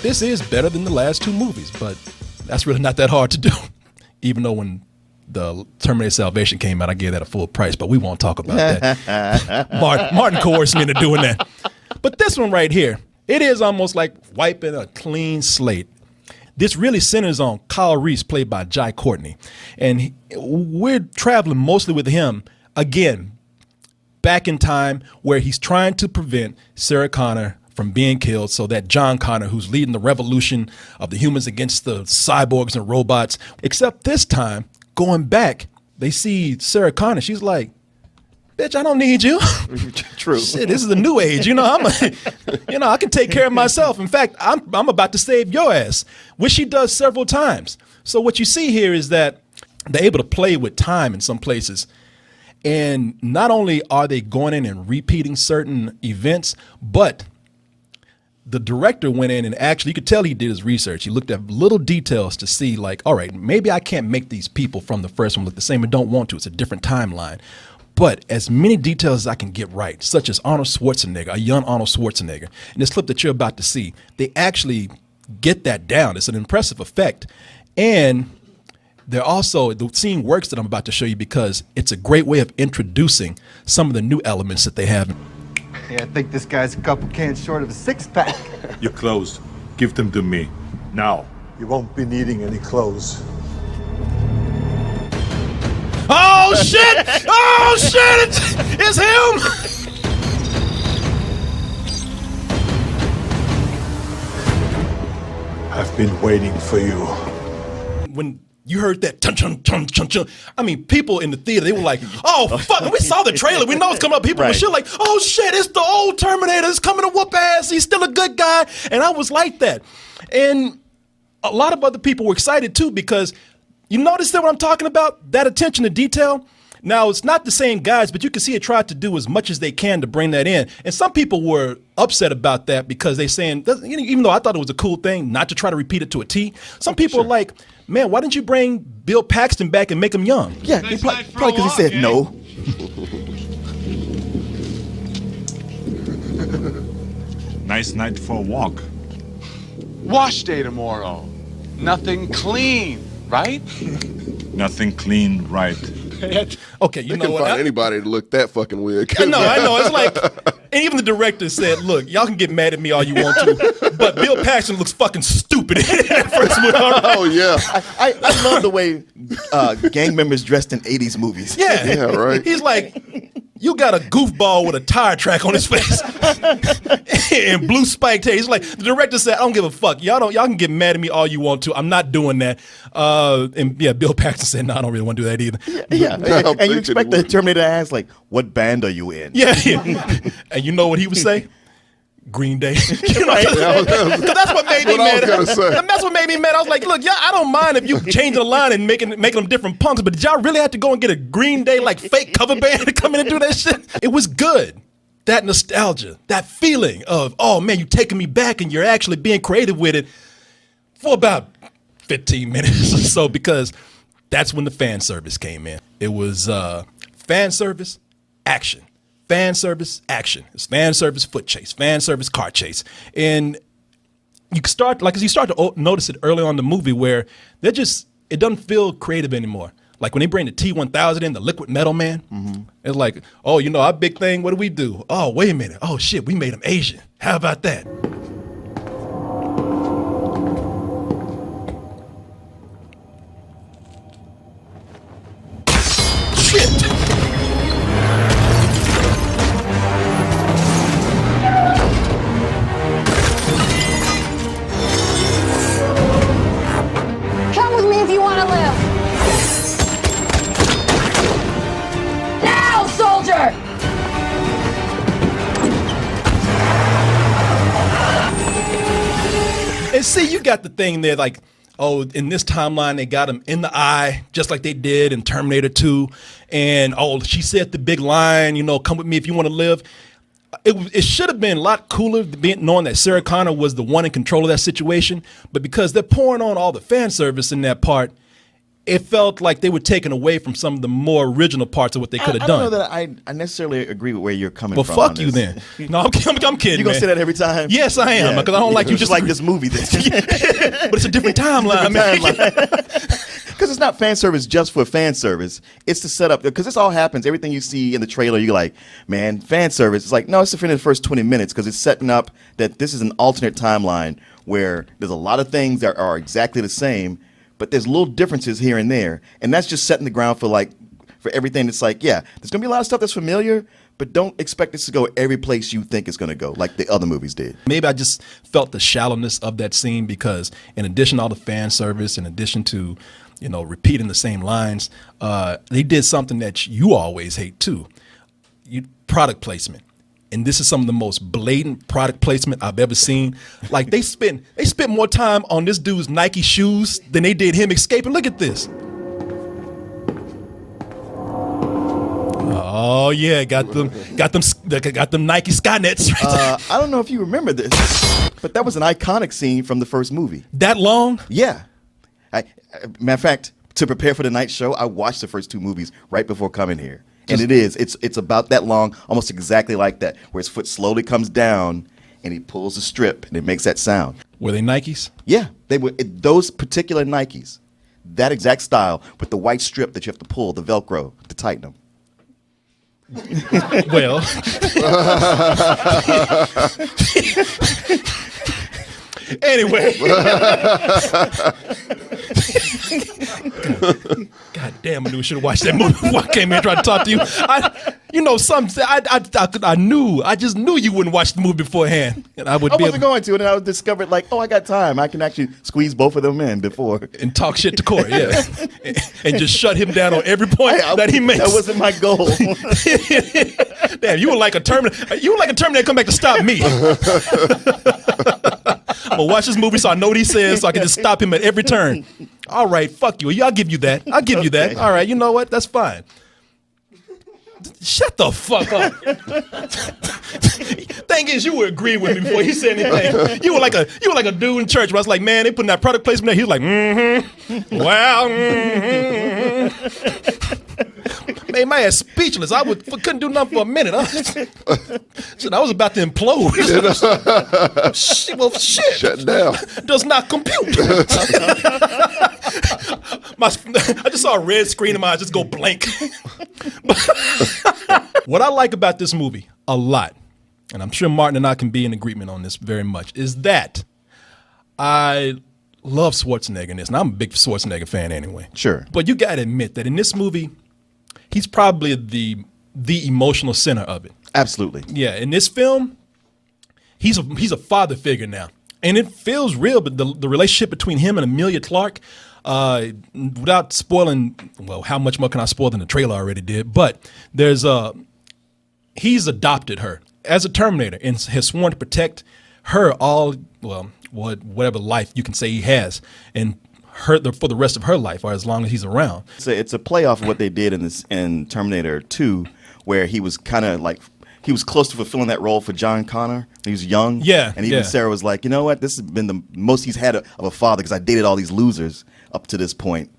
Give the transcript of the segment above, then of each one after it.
this is better than the last two movies, but that's really not that hard to do. Even though when the Terminator Salvation came out, I gave that a full price, but we won't talk about that. Martin coerced me into doing that. But this one right here, it is almost like wiping a clean slate. This really centers on Kyle Reese, played by Jai Courtney. And we're traveling mostly with him, again, back in time where he's trying to prevent Sarah Connor from being killed so that John Connor, who's leading the revolution of the humans against the cyborgs and robots, except this time, going back, they see Sarah Connor. She's like, bitch, I don't need you. True. Shit, this is the new age. I can take care of myself. In fact, I'm about to save your ass, which she does several times. So what you see here is that they're able to play with time in some places. And not only are they going in and repeating certain events, but the director went in and actually, you could tell he did his research. He looked at little details to see like, all right, maybe I can't make these people from the first one look the same and don't want to. It's a different timeline. But as many details as I can get right, such as Arnold Schwarzenegger, a young Arnold Schwarzenegger, in this clip that you're about to see, they actually get that down. It's an impressive effect. And they're also, the scene works that I'm about to show you because it's a great way of introducing some of the new elements that they have. Yeah, I think this guy's a couple cans short of a six-pack. Your clothes. Give them to me. Now. You won't be needing any clothes. Oh, shit! Oh, shit! It's him! I've been waiting for you. When you heard that chun chun chun chun chun, I mean, people in the theater, they were like, oh, fuck, we saw the trailer. We know it's coming up. People were shit like, oh, shit, it's the old Terminator. It's coming to whoop ass. He's still a good guy. And I was like that. And a lot of other people were excited, too, because you notice that what I'm talking about? That attention to detail? Now, it's not the same guys, but you can see it tried to do as much as they can to bring that in. And some people were upset about that because they're saying, even though I thought it was a cool thing not to try to repeat it to a T, some people are like, man, why didn't you bring Bill Paxton back and make him young? Yeah, probably because he said no. Nice night for a walk. Wash day tomorrow. Nothing clean, right? Nothing clean, right? Okay, you They know can what? find anybody to look that fucking weird. I know. It's like, and even the director said, look, y'all can get mad at me all you want to, but Bill Paxton looks fucking stupid in that first one. Oh, yeah. I love the way gang members dressed in 80s movies. Yeah, right. He's like, you got a goofball with a tire track on his face and blue spiked hair. He's like, the director said, I don't give a fuck. Y'all can get mad at me all you want to. I'm not doing that. And yeah, Bill Paxton said, no, I don't really want to do that either. Yeah. And you expect the Terminator to ask, like, what band are you in? Yeah. And you know what he would say? Green Day. You know, because that's what made me mad. That's what made me mad. I was like, look, y'all, I don't mind if you change the line and making them different punks, but did y'all really have to go and get a Green Day like fake cover band to come in and do that shit? It was good. That nostalgia, that feeling of, oh man, you're taking me back and you're actually being creative with it for about 15 minutes or so, because that's when the fan service came in. It was fan service, action. Fan service, action. It's fan service, foot chase. Fan service, car chase. And you start to notice it early on in the movie where it doesn't feel creative anymore. Like when they bring the T-1000 in, the liquid metal man, it's like, oh, our big thing, what do we do? Oh, wait a minute. Oh, shit, we made him Asian. How about that? Shit! Come with me if you want to live. Now, soldier! And see, you got the thing there, like, oh, in this timeline, they got him in the eye, just like they did in Terminator 2. And, oh, she said the big line, come with me if you want to live. It should have been a lot cooler knowing that Sarah Connor was the one in control of that situation. But because they're pouring on all the fan service in that part, it felt like they were taking away from some of the more original parts of what they could have I done. don't know that I necessarily agree with where you're coming Well, from. fuck on you this. then. No, I'm kidding. You gonna man. say that every time? Yes, I am, because I don't like you just like this movie. Then. But it's a different timeline, man. Because it's not fan service just for fan service. It's to set up, because this all happens. Everything you see in the trailer, you're like, man, fan service. It's like, no, it's the first 20 minutes because it's setting up that this is an alternate timeline where there's a lot of things that are exactly the same, but there's little differences here and there. And that's just setting the ground for everything. It's like, yeah, there's going to be a lot of stuff that's familiar, but don't expect this to go every place you think it's going to go, like the other movies did. Maybe I just felt the shallowness of that scene because in addition to all the fan service, in addition to, repeating the same lines, they did something that you always hate too. Product placement. And this is some of the most blatant product placement I've ever seen. Like they spent more time on this dude's Nike shoes than they did him escaping. Look at this. Oh yeah, got them Nike Skynets right there. I don't know if you remember this, but that was an iconic scene from the first movie. That long? Yeah. Matter of fact, to prepare for the night show, I watched the first two movies right before coming here. And it's about that long, almost exactly like that, where his foot slowly comes down and he pulls the strip and it makes that sound. Were they Nikes? Yeah, they were those particular Nikes, that exact style with the white strip that you have to pull, the Velcro, to tighten them. Well, anyway. God damn, I knew we should have watched that movie before I came here and tried to talk to you. I just knew you wouldn't watch the movie beforehand. And I wasn't going to, and then I discovered I got time. I can actually squeeze both of them in before. And talk shit to Corey, yeah. and just shut him down on every point that he makes. That wasn't my goal. Damn, you were like a Terminator. You were like a Terminator come back to stop me. I'm gonna watch this movie so I know what he says so I can just stop him at every turn. All right, fuck you. I'll give you that. Okay. All right, you know what? That's fine. Shut the fuck up. Thing is, you would agree with me before he said anything. You were like a dude in church where I was like, man, they putting that product placement there. He was like, wow, Made my ass speechless. I couldn't do nothing for a minute. Shit, I was about to implode. Shit. Shut down. Does not compute. I just saw a red screen in my eyes just go blank. What I like about this movie a lot, and I'm sure Martin and I can be in agreement on this very much, is that I love Schwarzenegger in this, and I'm a big Schwarzenegger fan anyway. Sure. But you got to admit that in this movie, he's probably the emotional center of it. Absolutely. Yeah, in this film, he's a father figure now. And it feels real, but the relationship between him and Emilia Clarke, without spoiling, well, how much more can I spoil than the trailer already did? But he's adopted her as a Terminator and has sworn to protect her whatever life you can say he has, and for the rest of her life, or as long as he's around. It's a playoff of what they did in Terminator 2, where he was kind of like, he was close to fulfilling that role for John Connor. He was young. Yeah. And even Sarah was like, you know what? This has been the most he's had of a father, because I dated all these losers up to this point.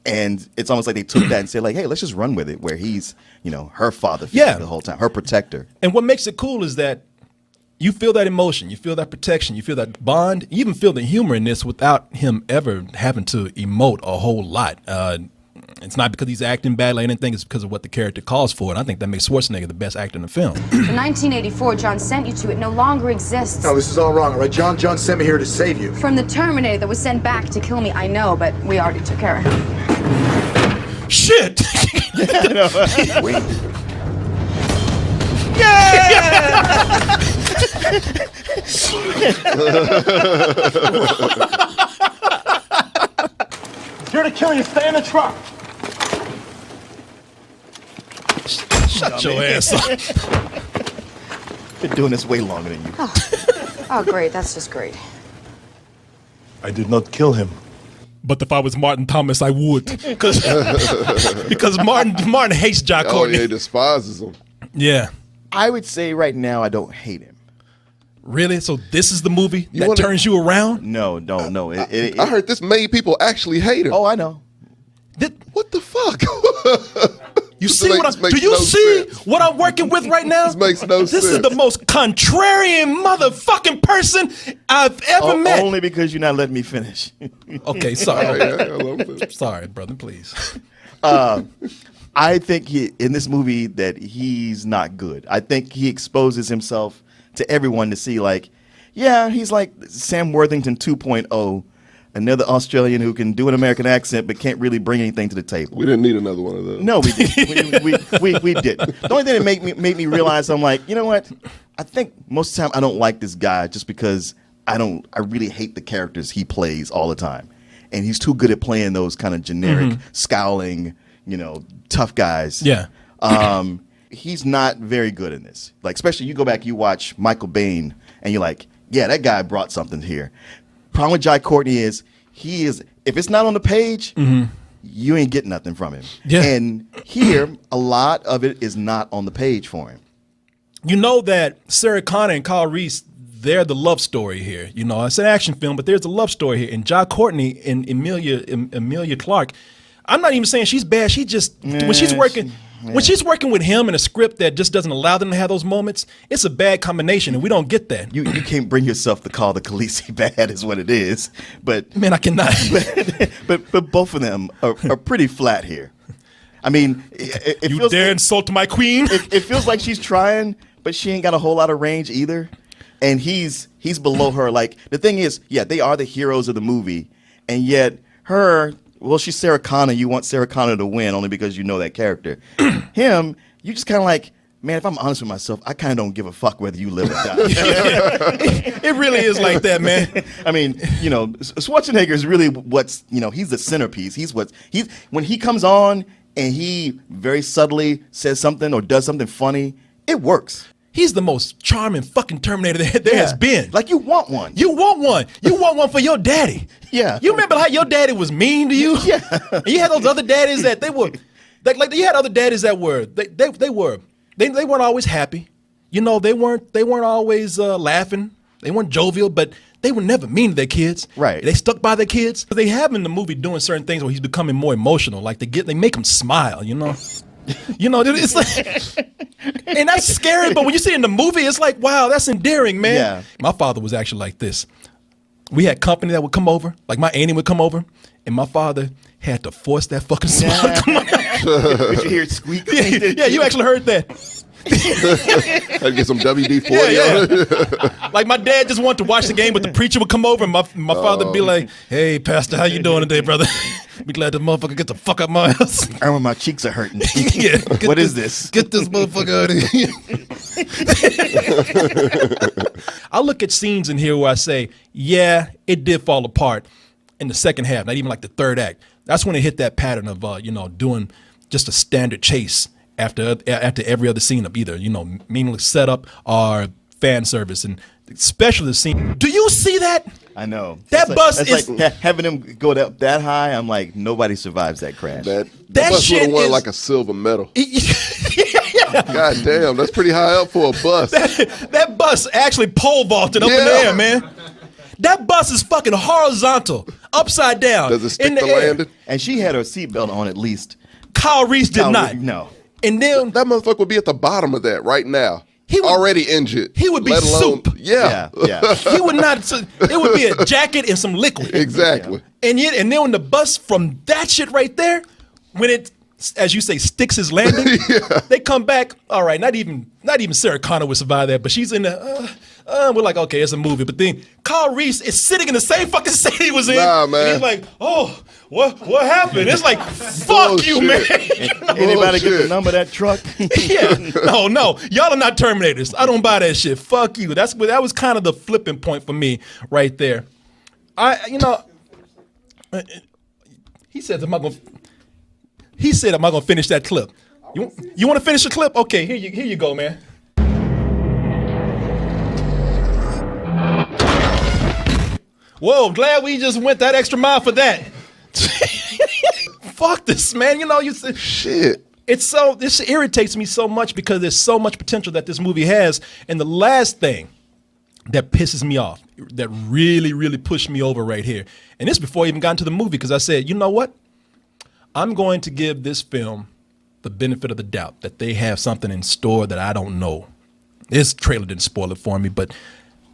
And it's almost like they took that and said, like, hey, let's just run with it, where he's, her father figure the whole time, her protector. And what makes it cool is that you feel that emotion, you feel that protection, you feel that bond, you even feel the humor in this without him ever having to emote a whole lot. It's not because he's acting badly or anything, it's because of what the character calls for. And I think that makes Schwarzenegger the best actor in the film. The 1984 John sent you to, it no longer exists. No, this is all wrong, all right? John sent me here to save you. From the Terminator that was sent back to kill me, I know, but we already took care of him. Shit! Wait. Here to kill you, stay in the truck. Shut your ass up. Been doing this way longer than you. Oh, great. That's just great. I did not kill him. But if I was Martin Thomas, I would. Because Martin hates John Oh, Courtney. yeah, he despises him. Yeah. I would say right now I don't hate him. Really? So this is the movie that turns you around? No. I heard this made people actually hate him. Oh, I know. What the fuck? You see do you see what I'm working with right now? This makes no sense. This is the most contrarian motherfucking person I've ever met. Only because you're not letting me finish. Okay, sorry. Yeah, Sorry, brother, please. I think in this movie that he's not good. I think he exposes himself to everyone to see like, yeah, he's like Sam Worthington 2.0. Another Australian who can do an American accent but can't really bring anything to the table. We didn't need another one of those. No, we didn't. we didn't. The only thing that made me realize, I'm like, you know what? I think most of the time I don't like this guy just because I really hate the characters he plays all the time. And he's too good at playing those kind of generic, scowling, tough guys. Yeah. He's not very good in this. Like, especially you go back, you watch Michael Biehn, and you're like, yeah, that guy brought something here. Problem with Jai Courtney is if it's not on the page, you ain't getting nothing from him. Yeah. And here, a lot of it is not on the page for him. You know that Sarah Connor and Kyle Reese, they're the love story here. It's an action film, but there's a love story here. And Jai Courtney and Emilia Clarke, I'm not even saying she's bad. She just when she's working with him in a script that just doesn't allow them to have those moments, it's a bad combination, and we don't get that. You can't bring yourself to call the Khaleesi bad is what it is. But man, I cannot. but both of them are pretty flat here. I mean, it you feels dare insult my queen? It feels like she's trying, but she ain't got a whole lot of range either. And he's below her. Like, the thing is, yeah, they are the heroes of the movie, and yet her. Well, she's Sarah Connor. You want Sarah Connor to win only because you know that character. Him, you just kind of like, man, if I'm honest with myself, I kind of don't give a fuck whether you live or die. It really is like that, man. I mean, Schwarzenegger is really he's the centerpiece. When he comes on and he very subtly says something or does something funny, it works. He's the most charming fucking Terminator there has been. Like, you want one. You want one. You want one for your daddy. Yeah. You remember how your daddy was mean to you? Yeah. And you had those other daddies that they were, like you had other daddies that were, they weren't always happy. They weren't always laughing. They weren't jovial, but they were never mean to their kids. Right. They stuck by their kids. They have in the movie doing certain things where he's becoming more emotional. Like they make him smile, it's like, and that's scary. But when you see it in the movie, it's like, wow, that's endearing, man. Yeah. My father was actually like this. We had company that would come over, like my auntie would come over, and my father had to force that fucking smile to come out. Did you hear it squeak? Yeah, you actually heard that. I'd get some WD-40 on it. Like, my dad just wanted to watch the game, but the preacher would come over, and my father would be like, "Hey, pastor, how you doing today, brother? Be glad the motherfucker get the fuck out my house." I remember my cheeks are hurting. Yeah, what is this? Get this motherfucker out of here. I look at scenes in here where I say, yeah, it did fall apart in the second half, not even like the third act. That's when it hit that pattern of, doing just a standard chase after every other scene of either, meaningless setup or fan service, and especially the scene. Do you see that? I know. That bus is like having them go that high. I'm like, nobody survives that crash. That bus shit would have won is like a silver medal. God damn, that's pretty high up for a bus. That bus actually pole vaulted up in the air, man. That bus is fucking horizontal, upside down. Does it stick in the the air. landing? And she had her seatbelt on at least. Kyle Reese did not. No. And then That motherfucker would be at the bottom of that right now. He would- already injured. he would be let alone, soup. Yeah. he would not. It would be a jacket and some liquid. Exactly. And then when the bus from that shit right there, when it, as you say, sticks his landing, they come back. All right, not even Sarah Connor would survive that, but she's in the. We're like, okay, it's a movie. But then Kyle Reese is sitting in the same fucking scene he was in. Nah, man. And he's like, oh, what happened? It's like, fuck you, man. Anybody get the number of that truck? Yeah, no, y'all are not Terminators. I don't buy that shit. Fuck you. That was kind of the flipping point for me right there. He said, "Am I gonna finish that clip?" You want to finish the clip? Okay, here you go, man. Whoa, glad we just went that extra mile for that. Fuck this, man. You said Shit. this irritates me so much because there's so much potential that this movie has. And the last thing that pisses me off, that really, really pushed me over right here, and this before I even got into the movie, because I said, you know what? I'm going to give this film the benefit of the doubt that they have something in store that I don't know. This trailer didn't spoil it for me, but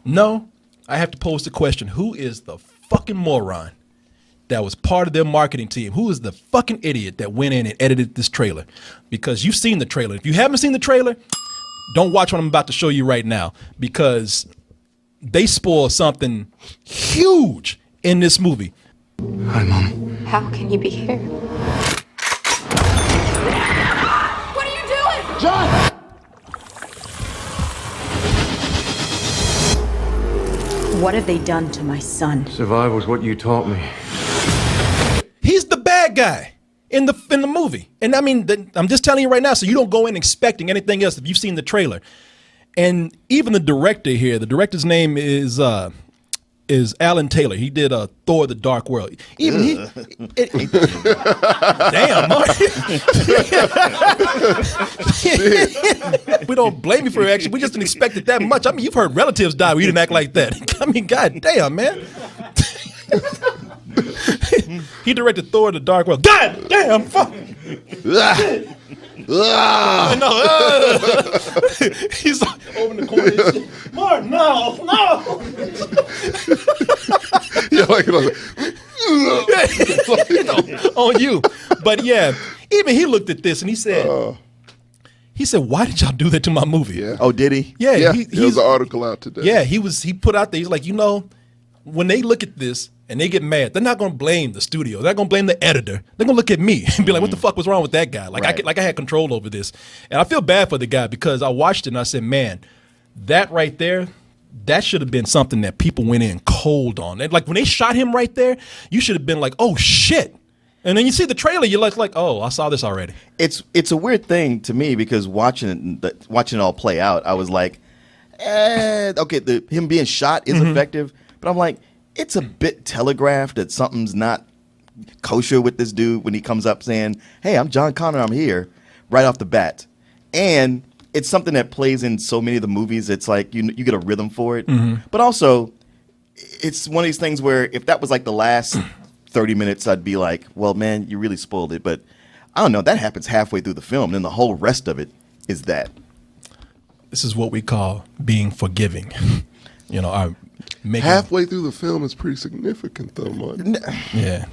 no, I have to pose the question, who is the fucking moron that was part of their marketing team? Who is the fucking idiot that went in and edited this trailer? Because you've seen the trailer. If you haven't seen the trailer, don't watch what I'm about to show you right now, because they spoil something huge in this movie. Hi, Mom. How can you be here? What are you doing? John! What have they done to my son? Survival was what you taught me. He's the bad guy in the movie. And I mean, I'm just telling you right now, so you don't go in expecting anything else if you've seen the trailer. And even the director here, the director's name is Alan Taylor. He did Thor: The Dark World. Even he damn, Mark. We don't blame you for your action. We just didn't expect it that much. I mean, you've heard relatives die where you didn't act like that. I mean, god damn, man. He directed Thor: The Dark World. God damn, fuck. He's like, over in the corner. Mark, no. Yeah, like On you. But yeah, even he looked at this and he said, why did y'all do that to my movie? Yeah. Oh, did he? Yeah, Yeah, he's there's an article out today. Yeah, he put out there, he's like, when they look at this and they get mad, they're not going to blame the studio. They're not going to blame the editor. They're going to look at me and be like, what the fuck was wrong with that guy? Like, Right. I had control over this. And I feel bad for the guy because I watched it and I said, man, that right there, that should have been something that people went in cold on. And like when they shot him right there, you should have been like, oh shit. And then you see the trailer, you're like, oh, I saw this already. It's a weird thing to me because watching it all play out, I was like, okay, him being shot is effective, but I'm like, it's a bit telegraphed that something's not kosher with this dude when he comes up saying, hey, I'm John Connor, I'm here, right off the bat. And it's something that plays in so many of the movies. It's like you get a rhythm for it. But also, it's one of these things where if that was like the last 30 minutes, I'd be like, well, man, you really spoiled it. But I don't know. That happens halfway through the film. And then the whole rest of it is that. This is what we call being forgiving. Halfway through the film is pretty significant, though, Martin. Yeah.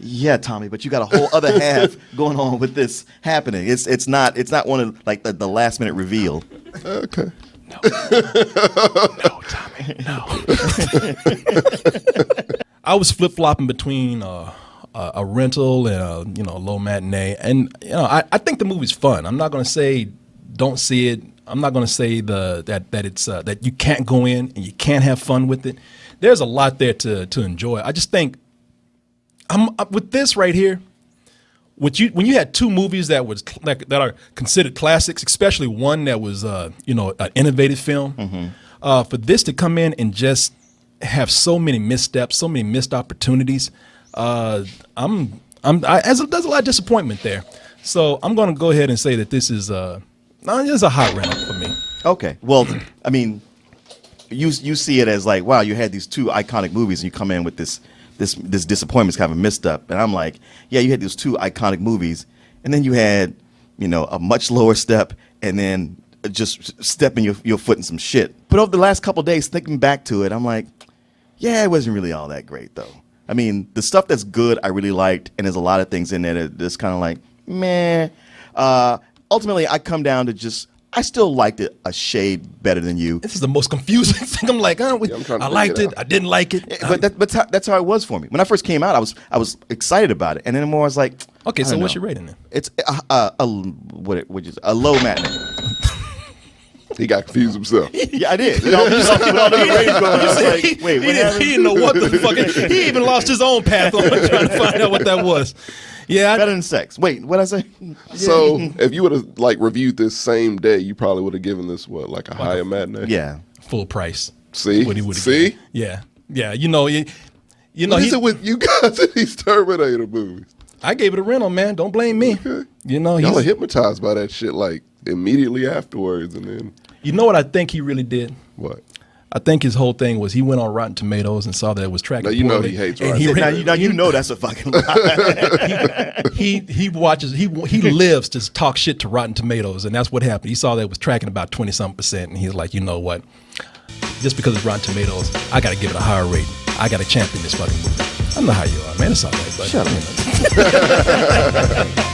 Yeah, Tommy, but you got a whole other half going on with this happening. It's not one of like the last minute reveal. Okay. No, Tommy, no. I was flip flopping between a rental and a low matinee, and I think the movie's fun. I'm not going to say don't see it. I'm not going to say that you can't go in and you can't have fun with it. There's a lot there to enjoy. I just think with this right here, when you had two movies that are considered classics, especially one that was an innovative film, for this to come in and just have so many missteps, so many missed opportunities, there's a lot of disappointment there. So I'm going to go ahead and say that this is a hot rental for me. Okay. Well, I mean, you see it as like, wow, you had these two iconic movies and you come in with this disappointment's kind of a misstep. And I'm like, yeah, you had these two iconic movies and then you had, a much lower step and then just stepping your foot in some shit. But over the last couple of days, thinking back to it, I'm like, yeah, it wasn't really all that great though. I mean, the stuff that's good, I really liked. And there's a lot of things in there that's kind of like, meh. Ultimately, I come down to I still liked it a shade better than you. This is the most confusing thing. I'm like, I liked it. I didn't like it. But that's how it was for me. When I first came out, I was excited about it, and then more I was like, okay, so what's your rating then? It's a low matinee. He got confused himself. Yeah, I did. With all the ratings going, I was like, wait, what happened? He didn't know what the fuck. He even lost his own path on trying to find out what that was. Yeah, better than sex. Wait, what'd I say? So if you would have reviewed this same day, you probably would have given this a higher matinee. Yeah, full price. See, what he would have see, given. Yeah. What is it with you guys in these Terminator movies? I gave it a rental, man. Don't blame me. Okay. Y'all are hypnotized by that shit immediately afterwards, and then. You know what I think he really did? What? I think his whole thing was he went on Rotten Tomatoes and saw that it was tracking. Now you know poorly, he hates and Rotten he Tomatoes. Now you know that's a fucking lie. he watches he lives to talk shit to Rotten Tomatoes, and that's what happened. He saw that it was tracking about 20-something%, and he's like, you know what? Just because it's Rotten Tomatoes, I got to give it a higher rating. I got to champion this fucking movie. I don't know how you are, man. It's all right, buddy. Shut up.